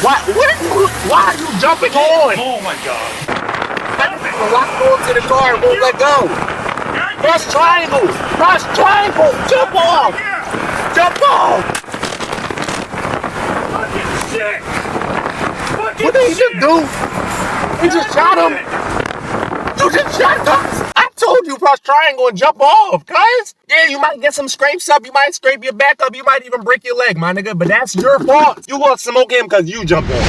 Why are you jumping on? Oh my God. Lock on to the car and won't let go. Press triangle. Press triangle. Jump off. Jump off. Fucking shit. Fucking What did he just do? He just shot him. You just shot him. I told you press triangle and jump off, guys. Yeah, you might get some scrapes up. You might scrape your back up. You might even break your leg, my nigga. But that's your fault. You want to smoke him because you jumped on.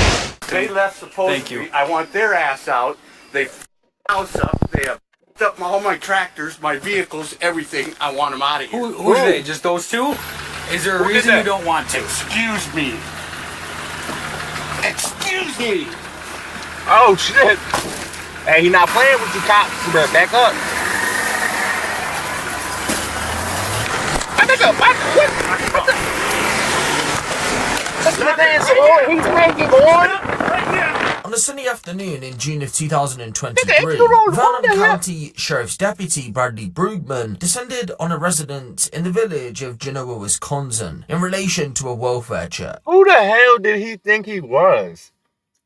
They left supposedly. I want their ass out. They house up. They have up all my tractors, my vehicles, everything. I want them out of here. Who's they? Just those two? Is there a reason you don't want to? Excuse me. Excuse me. Oh, shit. Hey, he not playing with you, cops. You better back up. My nigga, what the? He's making on. On a sunny afternoon in June of 2023, Vernon County Sheriff's Deputy Bradley Brugman descended on a resident in the village of Genoa, Wisconsin, in relation to a welfare check. Who the hell did he think he was?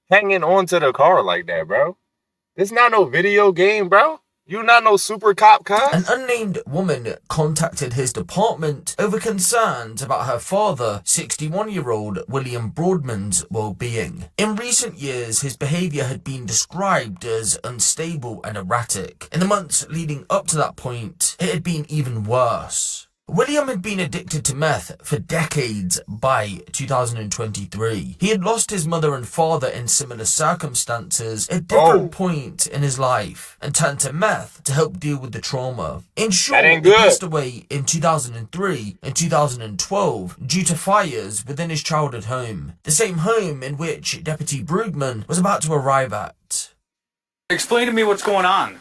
Hanging onto the car like that, bro? This not no video game, bro. You not no super cop, cuz. An unnamed woman contacted his department over concerns about her father, 61-year-old William Broadman's well-being. In recent years, his behavior had been described as unstable and erratic. In the months leading up to that point, it had been even worse. William had been addicted to meth for decades by 2023. He had lost his mother and father in similar circumstances at different points in his life and turned to meth to help deal with the trauma. In short, he passed away in 2003 and 2012 due to fires within his childhood home, the same home in which Deputy Brugman was about to arrive at. Explain to me what's going on.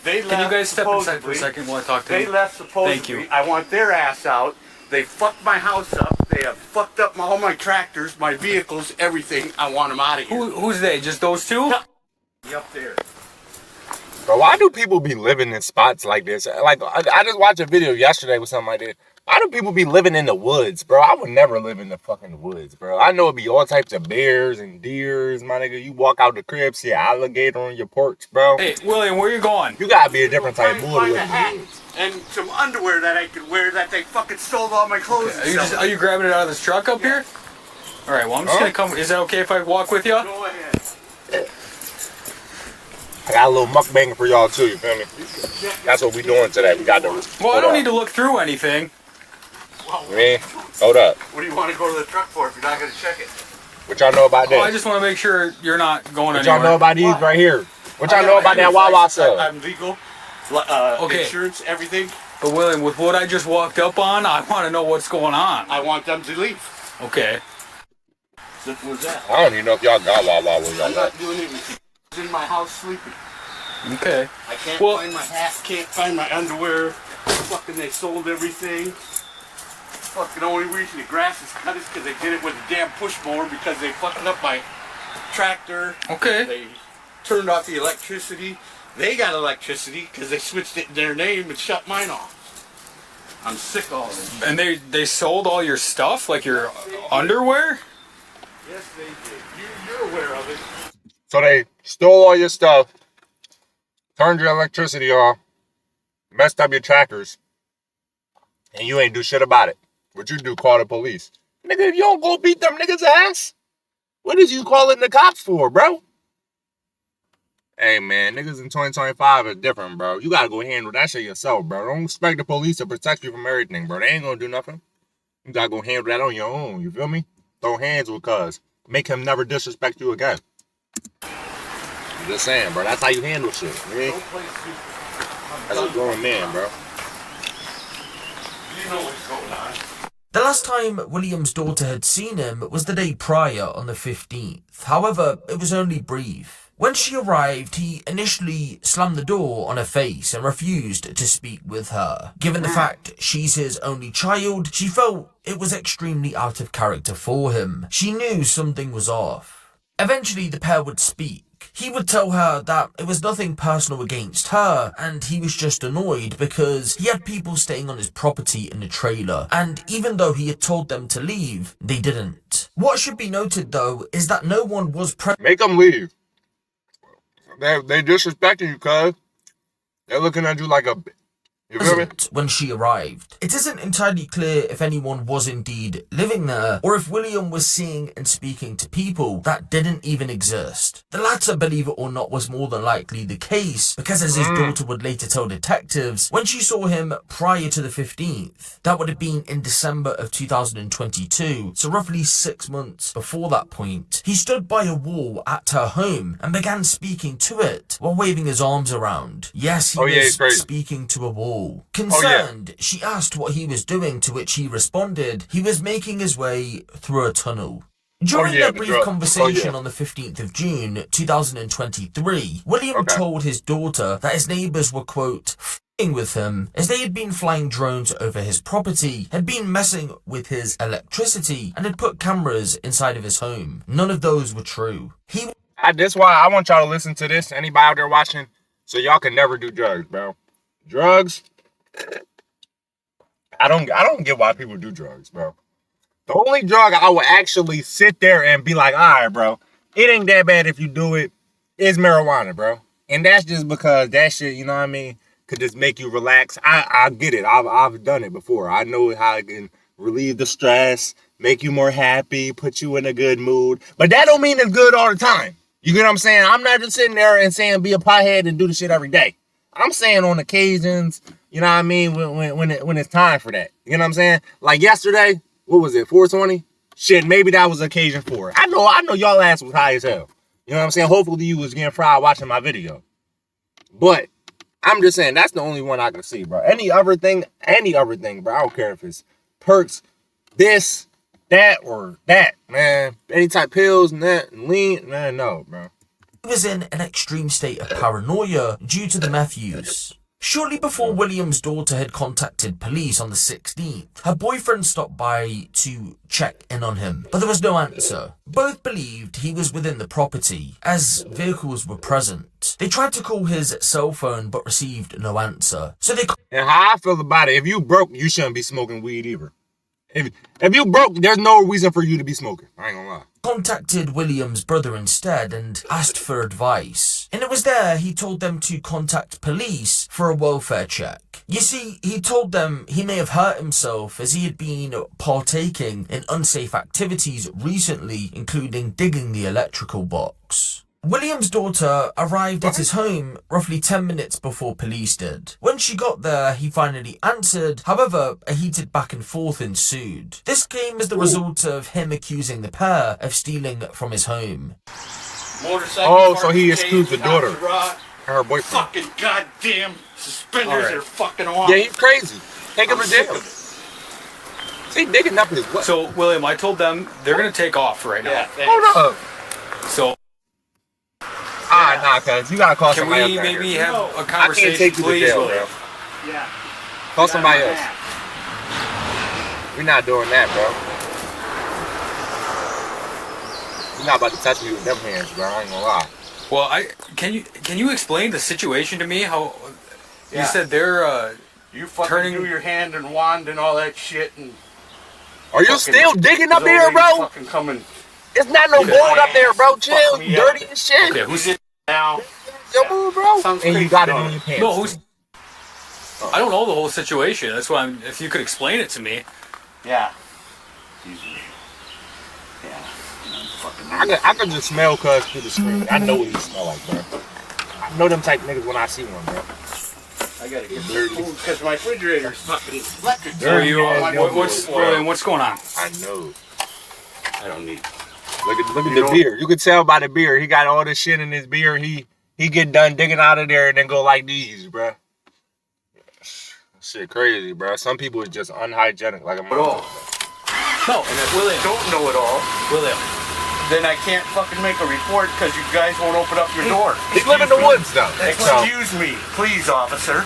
They left. Can you guys step inside for a second while I talk to you? They left supposedly. Thank you. I want their ass out. They fucked my house up. They have fucked up all my tractors, my vehicles, everything. I want them out of here. Who's they? Just those two? Up there. Bro, why do people be living in spots like this? Like, I just watched a video yesterday with something like that. Why do people be living in the woods, bro? I would never live in the fucking woods, bro. I know it be all types of bears and deers, my nigga. You walk out the crib, see an alligator on your porch, bro. Hey, William, where you going? You gotta be a different type of wood. And some underwear that I could wear that they fucking stole all my clothes. Okay. Are you grabbing it out of this truck up here? All right, well, I'm just gonna come. Is that okay if I walk with you? Go ahead. I got a little mukbang for y'all too, you feel me? That's what we doing today. We got to. Well, I don't need to look through anything. Man, hold up. What do you want to go to the truck for if you're not going to check it? What y'all know about that? Oh, I just want to make sure you're not going anywhere. anywhere. What y'all know about these right here? What y'all know about that Wawa sale? I'm legal. Okay. Insurance, everything. But William, with what I just walked up on, I want to know what's going on. I want them to leave. Okay. Simple as that. I don't even know if y'all got Wawa where y'all I'm not doing anything. In my house sleeping. Okay. I can't find my hat, can't find my underwear. Fucking they sold everything. Fucking only reason the grass is cut is because they did it with a damn push mower because they fucked up my tractor. Okay. They turned off the electricity. They got electricity because they switched it in their name and shut mine off. I'm sick of all this. And they sold all your stuff, like your underwear? Yes, they did. You're aware of it. So they stole all your stuff, turned your electricity off, messed up your trackers, and you ain't do shit about it. What you do, call the police. Nigga, if you don't go beat them niggas' ass, what is you calling the cops for, bro? Hey, man, niggas in 2025 are different, bro. You gotta go handle that shit yourself, bro. Don't expect the police to protect you from everything, bro. They ain't gonna do nothing. You gotta go handle that on your own, you feel me? Throw hands with cuz. Make him never disrespect you again. I'm just saying, bro. That's how you handle shit, man. That's a grown man, bro. You know what's going on. The last time William's daughter had seen him was the day prior on the 15th. However, it was only brief. When she arrived, he initially slammed the door on her face and refused to speak with her. Given the fact she's his only child, she felt it was extremely out of character for him. She knew something was off. Eventually, the pair would speak. He would tell her that it was nothing personal against her, and he was just annoyed because he had people staying on his property in the trailer, and even though he had told them to leave, they didn't. What should be noted, though, is that no one was Make them leave. They disrespecting you, cuz. They're looking at you like a... You feel me? present when she arrived. It isn't entirely clear if anyone was indeed living there, or if William was seeing and speaking to people that didn't even exist. The latter, believe it or not, was more than likely the case, because as his daughter would later tell detectives, when she saw him prior to the 15th, that would have been in December of 2022, so roughly 6 months before that point, he stood by a wall at her home and began speaking to it while waving his arms around. Yes, he was speaking to a wall. Concerned, she asked what he was doing, to which he responded he was making his way through a tunnel. During their brief conversation on the 15th of June 2023, William told his daughter that his neighbours were, quote, f***ing with him as they had been flying drones over his property, had been messing with his electricity, and had put cameras inside of his home. None of those were true. That's why I want y'all to listen to this, anybody out there watching, so y'all can never do drugs, bro. Drugs, I don't get why people do drugs, bro. The only drug I would actually sit there and be like, all right, bro, it ain't that bad if you do it, is marijuana, bro. And that's just because that shit, you know what I mean, could just make you relax. I get it. I've done it before. I know how it can relieve the stress, make you more happy, put you in a good mood. But that don't mean it's good all the time. You get what I'm saying? I'm not just sitting there and saying be a pothead and do the shit every day. I'm saying on occasions, you know what I mean, when it's time for that. You know what I'm saying? Like yesterday, what was it, 420? Shit, maybe that was occasion for it. I know y'all ass was high as hell. You know what I'm saying? Hopefully you was getting fried watching my video. But I'm just saying that's the only one I can see, bro. Any other thing, bro. I don't care if it's perks, this, that, or that, man. Any type of pills, lean, man, no, bro. He was in an extreme state of paranoia due to the meth use. Shortly before William's daughter had contacted police on the 16th, her boyfriend stopped by to check in on him, but there was no answer. Both believed he was within the property, as vehicles were present. They tried to call his cell phone, but received no answer. And how I feel about it, if you broke, you shouldn't be smoking weed either. If you broke, there's no reason for you to be smoking. I ain't gonna lie. Contacted William's brother instead and asked for advice. And it was there he told them to contact police for a welfare check. You see, he told them he may have hurt himself as he had been partaking in unsafe activities recently, including digging the electrical box. William's daughter arrived at his home roughly 10 minutes before police did. When she got there, he finally answered. However, a heated back and forth ensued. This came as the result of him accusing the pair of stealing from his home. So he accused the daughter, her boyfriend. Fucking goddamn suspenders are fucking off. Yeah, he's crazy. Take him to jail. See, digging up his butt. So, William, I told them they're going to take off right now. Yeah, hold up. So... Nah, cuz you gotta call somebody else. Can we maybe have a conversation, I can't take you to jail, bro. Yeah. Call somebody else. We're not doing that, bro. You're not about to touch me with them hands, bro. I ain't gonna lie. Well, can you explain the situation to me? How you said they're you fucking do your hand and wand and all that shit and. Are you still digging up here, bro? Fucking coming. It's not no gold up there, bro. Chill. You dirty as shit. Okay, who's it now? Yo, move, bro. And you got it on your pants. No, who's? I don't know the whole situation. That's why if you could explain it to me. Yeah. I could just smell cuz through the screen. I know what he smell like, bro. I know them type niggas when I see one, bro. I gotta get dirty because my refrigerator's fucking electric. What's going on? I know. I don't need. Look at the beer. You can tell by the beer. He got all this shit in his beer. He get done digging out of there and then go like these, bro. Shit crazy, bro. Some people is just unhygienic, like a mother. No, and if William don't know it all, William, then I can't fucking make a report because you guys won't open up your door. He live in the woods, though. Excuse me, please, officer.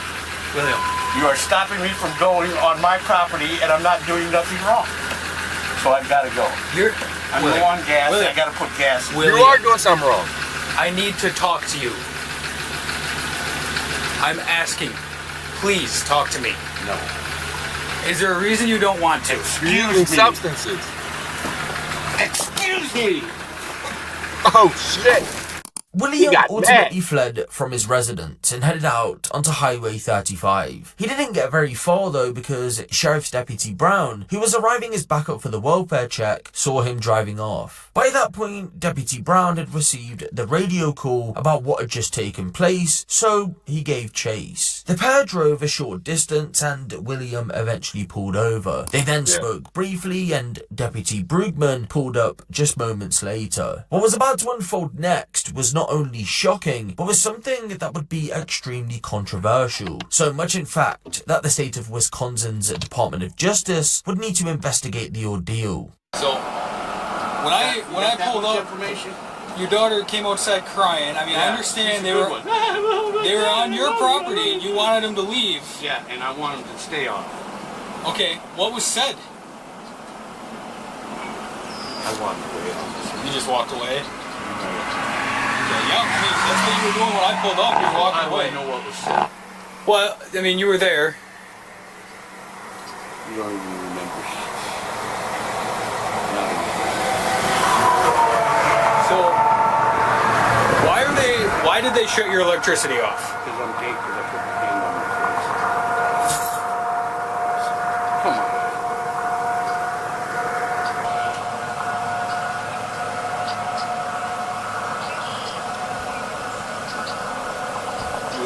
William, you are stopping me from going on my property, and I'm not doing nothing wrong. So I've got to go. I'm low on gas. I got to put gas in. You are doing something wrong. I need to talk to you. I'm asking. Please talk to me. No. Is there a reason you don't want to? Using substances. Excuse me. Oh, shit. William got ultimately fled from his residence and headed out onto Highway 35. He didn't get very far though because Sheriff's Deputy Brown, who was arriving as backup for the welfare check, saw him driving off. By that point, Deputy Brown had received the radio call about what had just taken place, so he gave chase. The pair drove a short distance and William eventually pulled over. They then spoke briefly and Deputy Brugman pulled up just moments later. What was about to unfold next was not only shocking, but was something that would be extremely controversial. So much in fact that the state of Wisconsin's Department of Justice would need to investigate the ordeal. So when I pulled up, your daughter came outside crying. I mean, I understand they were on your property and you wanted them to leave. Yeah, and I want them to stay on. Okay, what was said? I walked away, officer. You just walked away? Yeah, I mean, that's what you were doing when I pulled up. You were walking away. I know what was said. Well, I mean, you were there. You don't even remember. So, why did they shut your electricity off? Because I'm gay, because I put my hand on my face. Come on.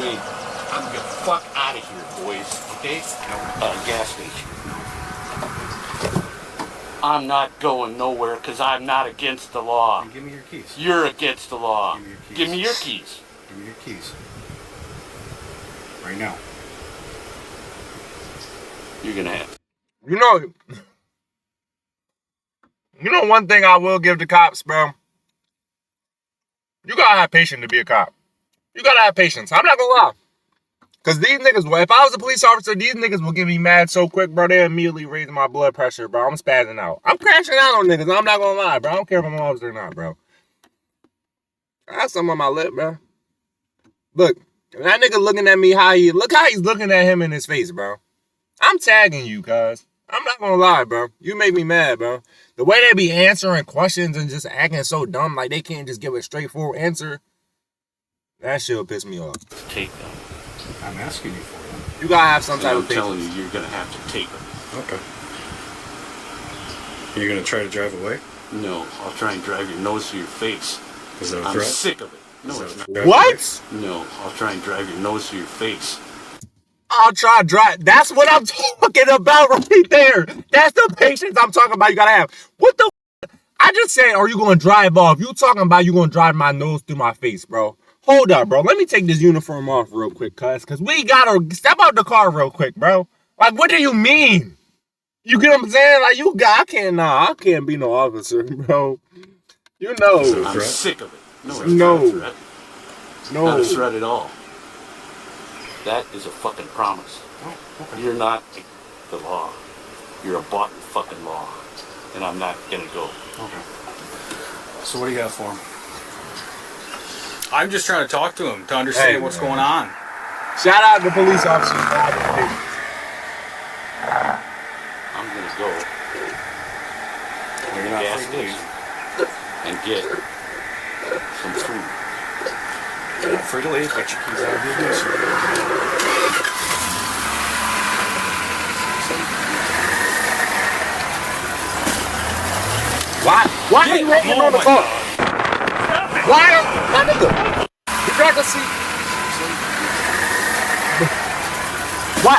Wait, I'm gonna get the fuck out of here, boys, okay? Gas station. I'm not going nowhere because I'm not against the law. And give me your keys. You're against the law. Give me your keys. Give me your keys. Give me your keys. Right now. You're gonna have. You know one thing I will give the cops, bro? You gotta have patience to be a cop. You gotta have patience. I'm not gonna lie. Because these niggas, if I was a police officer, these niggas will get me mad so quick, bro. They immediately raise my blood pressure, bro. I'm spazzing out. I'm crashing out on niggas. I'm not gonna lie, bro. I don't care if I'm an officer or not, bro. I got something on my lip, bro. Look, that nigga looking at me, look how he's looking at him in his face, bro. I'm tagging you, cuz. I'm not gonna lie, bro. You make me mad, bro. The way they be answering questions and just acting so dumb, like they can't just give a straightforward answer. That shit'll piss me off. Take them. I'm asking you for them. You gotta have some type I'm of patience. telling you, you're gonna have to take them. Okay. You're gonna try to drive away? No, I'll try and drive your nose through your face. Is that a I'm threat? sick of it. No, it's not. What? No, I'll try and drive your nose through your face. I'll try to drive. That's what I'm talking about right there. That's the patience I'm talking about. You gotta have. What the? I just said, are you gonna drive off? You talking about you gonna drive my nose through my face, bro? Hold up, bro. Let me take this uniform off real quick, cuz we gotta step out the car real quick, bro. Like, what do you mean? You get what I'm saying? Like, I can't be no officer, bro. You know. I'm sick of it. No, it's No. not a threat. No. Not a threat at all. That is a fucking promise. Oh, okay. You're not the law. You're a bought fucking law. And I'm not gonna go. Okay. So what do you have for him? I'm just trying to talk to him to understand what's going on. Shout out to police officers. I'm gonna go You're to the not gas free to leave. station and get some food. You're not free to leave. Get your keys out of your ignition. Why are you hanging on the car? Why are my nigga? You got to see. Why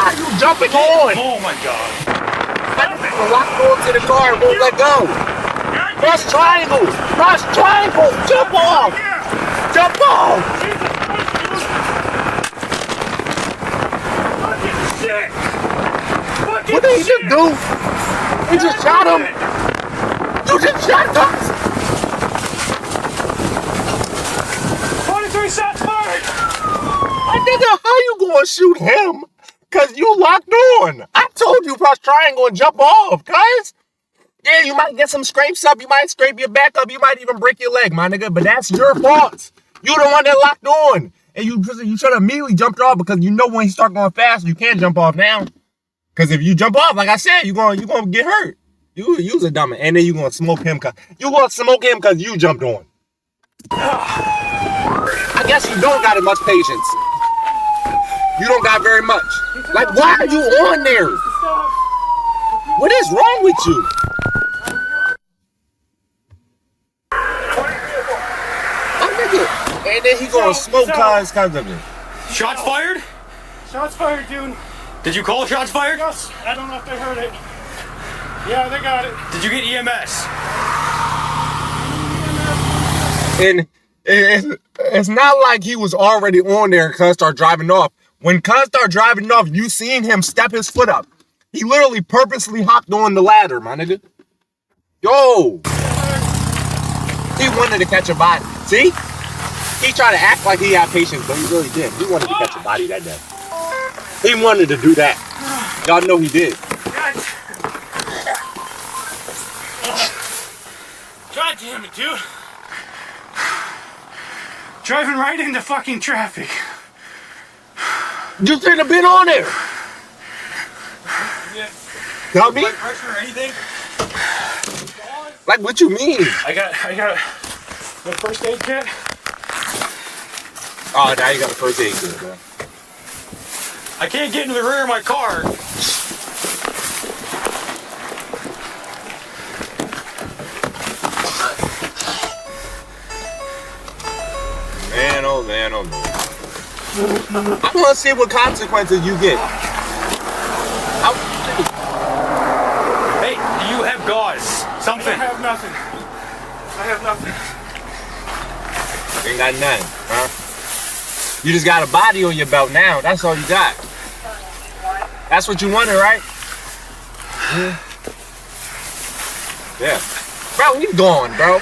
are you jumping on? Oh my god. That nigga locked on to the car and won't let go. Press triangle. Press triangle. Jump off. Jump off. What did he just do? He just shot him. You just shot us. 23 shots fired! My nigga, how you gonna shoot him? Cause you locked on. I told you press triangle and jump off, guys. Yeah, you might get some scrapes up. You might scrape your back up. You might even break your leg, my nigga. But that's your fault. You the one that locked on. And you should have immediately jumped off because you know when he start going fast, you can't jump off now. Because if you jump off, like I said, you're gonna get hurt. You was a dummy, and then you gonna smoke him cause you jumped on. I guess you don't got as much patience. You don't got very much. Like, why are you on there? What is wrong with you? And then he gonna smoke cars of it. Shots fired? Shots fired, dude. Did you call shots fired? Yes. I don't know if they heard it. Yeah, they got it. Did you get EMS? And it's not like he was already on there and Cuz started driving off. When Cuz started driving off, you seen him step his foot up. He literally purposely hopped on the ladder, my nigga. Yo! He wanted to catch a body. See? He tried to act like he had patience, but he really didn't. He wanted to catch a body that day. He wanted to do that. Y'all know he did. God damn it, dude. Driving right into fucking traffic. You shouldn't have been on there. Yeah. Tell me? Blood pressure or anything? Like, what you mean? I got the first aid kit. Oh, now you got a first aid kit, bro. I can't get into the rear of my car. Man, oh man, oh man. I want to see what consequences you get. Hey, you have gauze. Something. I have nothing. I have nothing. You ain't got nothing, huh? You just got a body on your belt now. That's all you got. That's what you wanted, right? Yeah. Bro, he's gone, bro.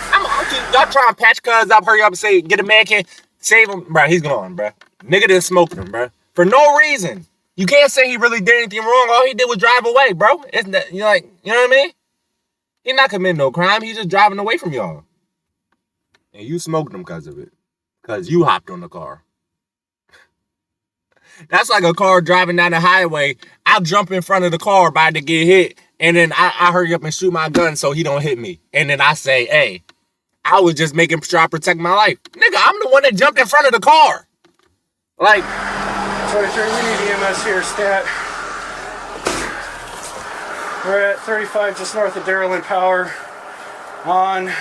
Y'all trying to patch Cuz up, hurry up and say, get a man can save him. Bro, he's gone, bro. Nigga done smoked him, bro. For no reason. You can't say he really did anything wrong. All he did was drive away, bro. Isn't that, you know what I mean? He not committing no crime. He's just driving away from y'all. And you smoked him because of it. Because you hopped on the car. That's like a car driving down the highway. I'll jump in front of the car about to get hit. And then I hurry up and shoot my gun so he don't hit me. And then I say, hey, I was just making sure I protect my life. Nigga, I'm the one that jumped in front of the car. Like, 23, we need EMS here, stat. We're at 35 just north of Darrell and Power on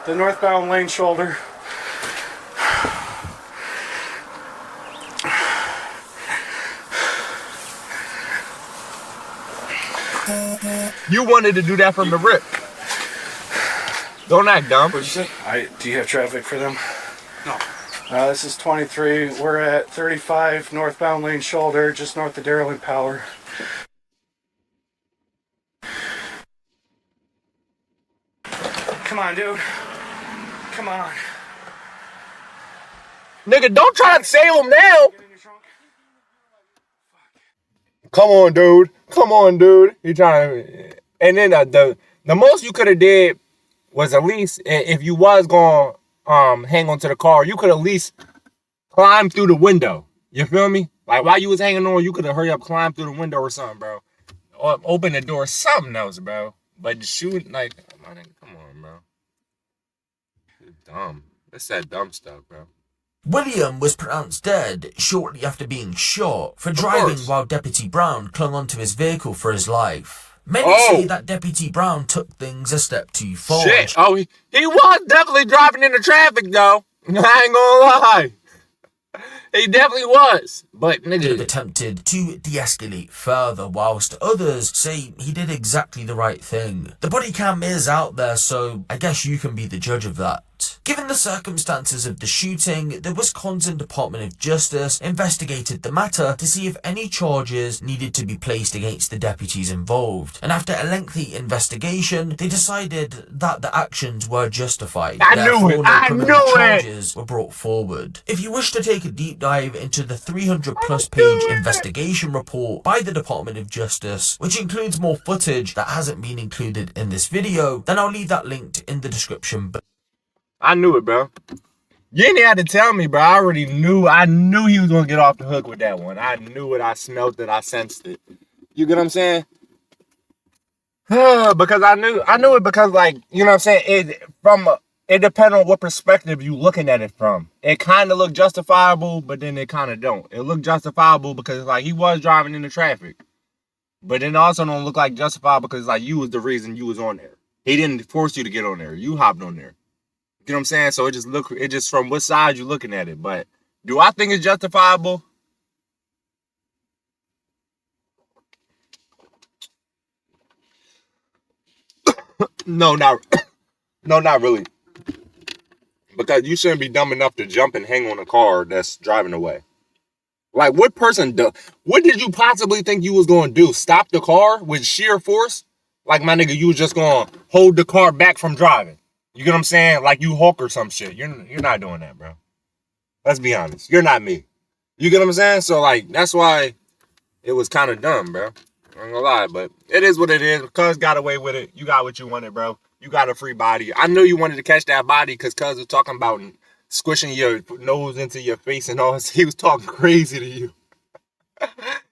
the northbound lane shoulder. you wanted to do that from the rip. Don't act dumb. What'd you say? Do you have traffic for them? No. This is 23. We're at 35 northbound lane shoulder, just north of Darrell and Power. Come on, dude. Come on. Nigga, don't try to save him now. Get in your trunk. Come on, dude. Come on, dude. He trying to... And then the most you could have did was at least, if you was going to hang on to the car, you could at least climb through the window. You feel me? Like, while you was hanging on, you could have hurry up, climb through the window or something, bro. Or open the door, something else, bro. But shoot, like, come on, bro. It's dumb. That's that dumb stuff, bro. William was pronounced dead shortly after being shot for driving while Deputy Brown clung onto his vehicle for his life. Many say that Deputy Brown took things a step too far. Shit. Oh, he was definitely driving into traffic, though. I ain't gonna lie. He definitely was. But, nigga, attempted to de-escalate further, whilst others say he did exactly the right thing. The body cam is out there, so I guess you can be the judge of that. Given the circumstances of the shooting, the Wisconsin Department of Justice investigated the matter to see if any charges needed to be placed against the deputies involved. And after a lengthy investigation, they decided that the actions were justified. I knew it. I knew it. Charges were brought forward. If you wish to take a deep dive into the 300+ page investigation report by the Department of Justice, which includes more footage that hasn't been included in this video, then I'll leave that linked in the description below. I knew it, bro. You didn't have to tell me, bro. I already knew. I knew he was going to get off the hook with that one. I knew it. I smelled it. I sensed it. You get what I'm saying? Because I knew it because, like, you know what I'm saying? It depends on what perspective you looking at it from. It kind of looked justifiable, but then it kind of don't. It looked justifiable because, like, he was driving into traffic. But then it also don't look like justifiable because, like, you was the reason you was on there. He didn't force you to get on there. You hopped on there. You know what I'm saying? So it just from what side you looking at it. But do I think it's justifiable? No, not no, not really. Because you shouldn't be dumb enough to jump and hang on a car that's driving away. Like, what did you possibly think you was going to do? Stop the car with sheer force? Like, my nigga, you was just going to hold the car back from driving. You get what I'm saying? Like you Hulk or some shit. You're not doing that, bro. Let's be honest. You're not me. You get what I'm saying? So, like, that's why it was kind of dumb, bro. I ain't gonna lie, but it is what it is. Cuz got away with it. You got what you wanted, bro. You got a free body. I knew you wanted to catch that body because Cuz was talking about squishing your nose into your face and all. He was talking crazy to you.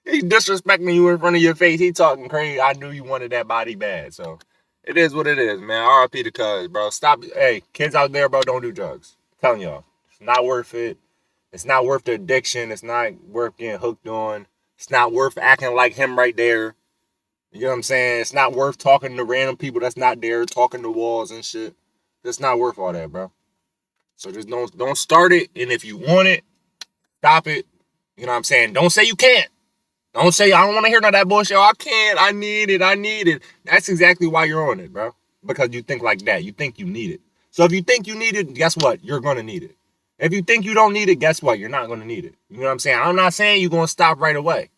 He disrespecting you in front of your face. He talking crazy. I knew you wanted that body bad. So it is what it is, man. RIP to Cuz, bro. Stop. Hey, kids out there, bro, don't do drugs. I'm telling y'all. It's not worth it. It's not worth the addiction. It's not worth getting hooked on. It's not worth acting like him right there. You know what I'm saying? It's not worth talking to random people that's not there, talking to walls and shit. It's not worth all that, bro. So just don't start it. And if you want it, stop it. You know what I'm saying? Don't say you can't. Don't say I don't want to hear none of that bullshit. Oh, I can't. I need it. I need it. That's exactly why you're on it, bro. Because you think like that. You think you need it. So if you think you need it, guess what? You're gonna need it. If you think you don't need it, guess what? You're not gonna need it. You know what I'm saying? I'm not saying you're gonna stop right away.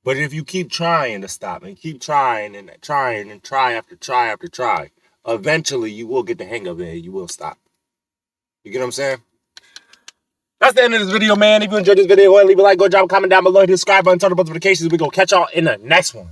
But if you keep trying to stop and keep trying and trying and try after try after try, eventually you will get the hang of it and you will stop. You get what I'm saying? That's the end of this video, man. If you enjoyed this video, go ahead and leave a like, go drop a comment down below, hit the subscribe button, turn on notifications. We're going to catch y'all in the next one.